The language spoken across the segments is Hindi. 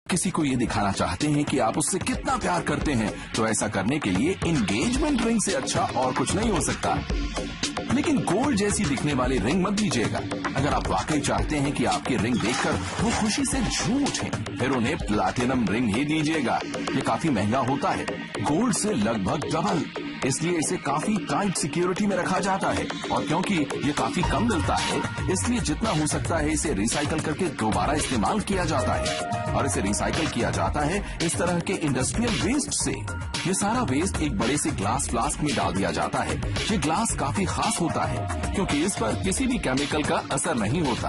किसी को ये दिखाना चाहते हैं कि आप उससे कितना प्यार करते हैं, तो ऐसा करने के लिए एंगेजमेंट रिंग से अच्छा और कुछ नहीं हो सकता। लेकिन गोल्ड जैसी दिखने वाली रिंग मत दीजिएगा। अगर आप वाकई चाहते हैं कि आपकी रिंग देखकर वो खुशी से झूम उठें, फिर उन्हें प्लैटिनम रिंग ही दीजिएगा। ये काफी महंगा होता है, गोल्ड से लगभग डबल, इसलिए इसे काफी टाइट सिक्योरिटी में रखा जाता है। और क्योंकि ये काफी कम मिलता है, इसलिए जितना हो सकता है इसे रिसाइकल करके दोबारा इस्तेमाल किया जाता है। और इसे रिसाइकल किया जाता है इस तरह के इंडस्ट्रियल वेस्ट से। ये सारा वेस्ट एक बड़े से ग्लास फ्लास्क में डाल दिया जाता है। ये ग्लास काफी खास होता है क्योंकि इस पर किसी भी केमिकल का असर नहीं होता।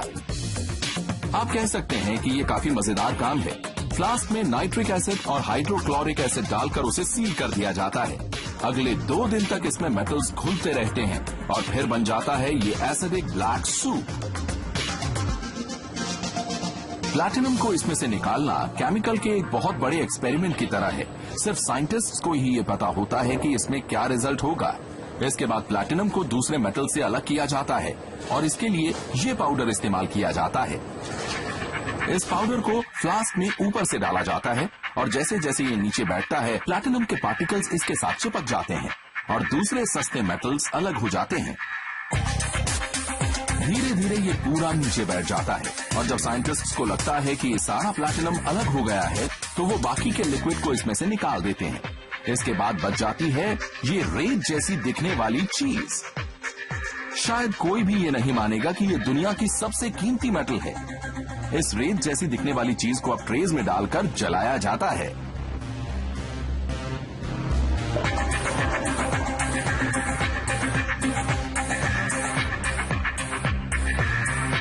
आप कह सकते हैं कि ये काफी मजेदार काम है। फ्लास्क में नाइट्रिक एसिड और हाइड्रोक्लोरिक एसिड डालकर उसे सील कर दिया जाता है। अगले 2 दिन तक इसमें मेटल्स घुलते रहते हैं और फिर बन जाता है ये एसिडिक ब्लैक सूप। प्लैटिनम को इसमें से निकालना केमिकल के एक बहुत बड़े एक्सपेरिमेंट की तरह है। सिर्फ साइंटिस्ट्स को ही ये पता होता है कि इसमें क्या रिजल्ट होगा। इसके बाद प्लैटिनम को दूसरे मेटल से अलग किया जाता है और इसके लिए ये पाउडर इस्तेमाल किया जाता है। इस पाउडर को फ्लास्क में ऊपर से डाला जाता है और जैसे जैसे ये नीचे बैठता है, प्लैटिनम के पार्टिकल्स इसके साथ चिपक जाते हैं और दूसरे सस्ते मेटल्स अलग हो जाते हैं। धीरे धीरे ये पूरा नीचे बैठ जाता है और जब साइंटिस्ट्स को लगता है कि ये सारा प्लैटिनम अलग हो गया है, तो वो बाकी के लिक्विड को इसमें से निकाल देते हैं। इसके बाद बच जाती है ये रेत जैसी दिखने वाली चीज। शायद कोई भी ये नहीं मानेगा कि ये दुनिया की सबसे कीमती मेटल है। इस रेत जैसी दिखने वाली चीज को अब ट्रेज में डालकर जलाया जाता है।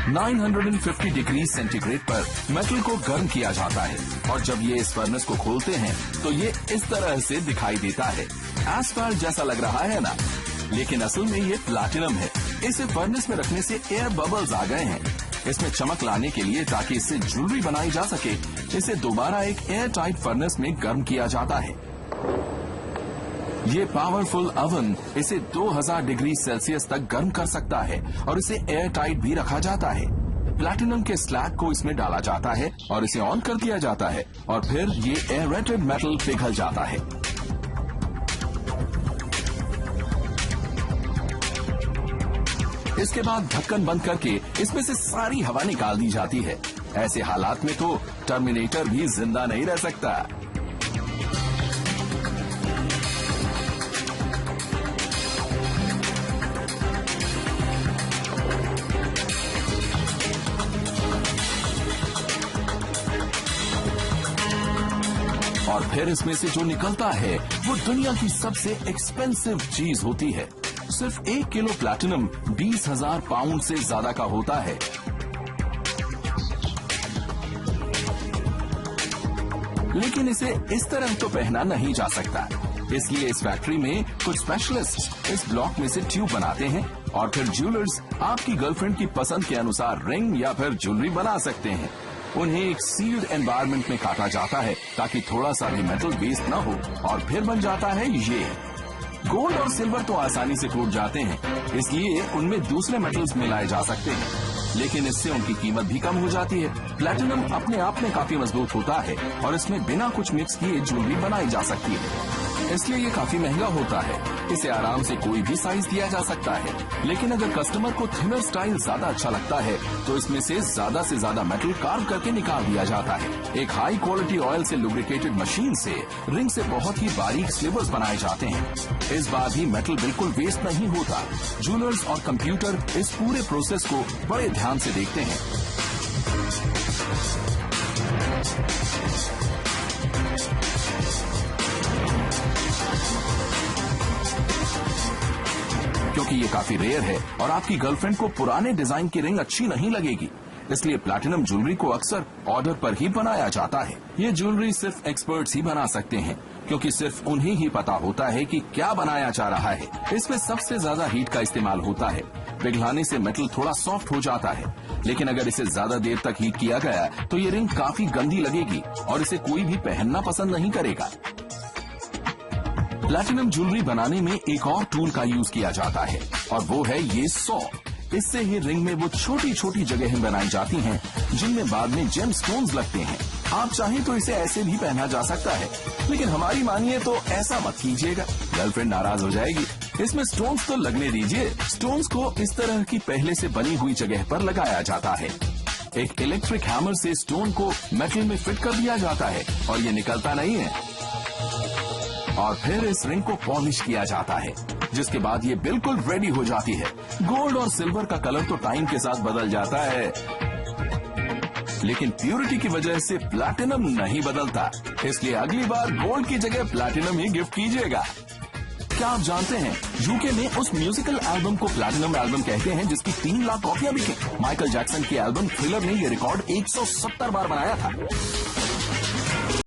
(950 डिग्री सेंटीग्रेड पर मेटल को गर्म किया जाता है और जब ये इस फर्नेस को खोलते हैं तो ये इस तरह से दिखाई देता है। एस्फाल्ट जैसा लग रहा है ना, लेकिन असल में ये प्लैटिनम है। इसे फर्नेस में रखने से एयर बबल्स आ गए हैं। इसमें चमक लाने के लिए ताकि इससे ज्वेलरी बनाई जा सके, इसे दोबारा एक एयर टाइट फर्नेस में गर्म किया जाता है। ये पावरफुल ओवन इसे 2000 डिग्री सेल्सियस तक गर्म कर सकता है और इसे एयर टाइट भी रखा जाता है। प्लैटिनम के स्लैग को इसमें डाला जाता है और इसे ऑन कर दिया जाता है और फिर ये एयरेटेड मेटल पिघल जाता है। इसके बाद ढक्कन बंद करके इसमें से सारी हवा निकाल दी जाती है। ऐसे हालात में तो टर्मिनेटर भी जिंदा नहीं रह सकता। और फिर इसमें से जो निकलता है वो दुनिया की सबसे एक्सपेंसिव चीज होती है। सिर्फ 1 किलो प्लैटिनम 20,000 पाउंड से ज्यादा का होता है। लेकिन इसे इस तरह तो पहना नहीं जा सकता, इसलिए इस फैक्ट्री में कुछ स्पेशलिस्ट इस ब्लॉक में से ट्यूब बनाते हैं और फिर ज्वेलर्स आपकी गर्लफ्रेंड की पसंद के अनुसार रिंग या फिर ज्वेलरी बना सकते हैं। उन्हें एक सील्ड एनवायरनमेंट में काटा जाता है ताकि थोड़ा सा भी मेटल वेस्ट न हो और फिर बन जाता है ये। गोल्ड और सिल्वर तो आसानी से टूट जाते हैं, इसलिए उनमें दूसरे मेटल्स मिलाए जा सकते हैं, लेकिन इससे उनकी कीमत भी कम हो जाती है। प्लैटिनम अपने आप में काफी मजबूत होता है और इसमें बिना कुछ मिक्स किए ज्वेलरी बनाई जा सकती है, इसलिए ये काफी महंगा होता है। इसे आराम से कोई भी साइज दिया जा सकता है, लेकिन अगर कस्टमर को थिनर स्टाइल ज्यादा अच्छा लगता है तो इसमें से ज्यादा मेटल कार्व करके निकाल दिया जाता है। एक हाई क्वालिटी ऑयल से लुब्रिकेटेड मशीन से रिंग से बहुत ही बारीक स्लिवर्स बनाए जाते हैं। इस बार भी मेटल बिल्कुल वेस्ट नहीं होता। ज्वेलर्स और कंप्यूटर इस पूरे प्रोसेस को बड़े ध्यान से देखते हैं। क्योंकि ये काफी रेयर है और आपकी गर्लफ्रेंड को पुराने डिजाइन की रिंग अच्छी नहीं लगेगी, इसलिए प्लैटिनम ज्वेलरी को अक्सर ऑर्डर पर ही बनाया जाता है। ये ज्वेलरी सिर्फ एक्सपर्ट्स ही बना सकते हैं, क्योंकि सिर्फ उन्हें ही पता होता है कि क्या बनाया जा रहा है। इसमें सबसे ज्यादा हीट का इस्तेमाल होता है। पिघलाने से मेटल थोड़ा सॉफ्ट हो जाता है, लेकिन अगर इसे ज्यादा देर तक हीट किया गया तो ये रिंग काफी गंदी लगेगी और इसे कोई भी पहनना पसंद नहीं करेगा। प्लैटिनम ज्वेलरी बनाने में एक और टूल का यूज किया जाता है और वो है ये सॉ। इससे ही रिंग में वो छोटी छोटी जगहें बनाई जाती हैं जिनमें बाद में जेम स्टोन्स लगते हैं। आप चाहें तो इसे ऐसे भी पहना जा सकता है, लेकिन हमारी मानिए तो ऐसा मत कीजिएगा, गर्लफ्रेंड नाराज हो जाएगी। इसमें स्टोन्स तो लगने दीजिए। स्टोन्स को इस तरह की पहले से बनी हुई जगह पर लगाया जाता है। एक इलेक्ट्रिक हैमर से स्टोन को मेटल में फिट कर दिया जाता है और ये निकलता नहीं है। और फिर इस रिंग को पॉलिश किया जाता है, जिसके बाद ये बिल्कुल रेडी हो जाती है। गोल्ड और सिल्वर का कलर तो टाइम के साथ बदल जाता है, लेकिन प्यूरिटी की वजह से प्लैटिनम नहीं बदलता। इसलिए अगली बार गोल्ड की जगह प्लैटिनम ही गिफ्ट कीजिएगा। क्या आप जानते हैं यूके में उस म्यूजिकल एल्बम को प्लैटिनम एल्बम कहते हैं जिसकी 3 लाख कॉपियां बिकी। माइकल जैक्सन की एल्बम थ्रिलर ने ये रिकॉर्ड 170 बार बनाया था।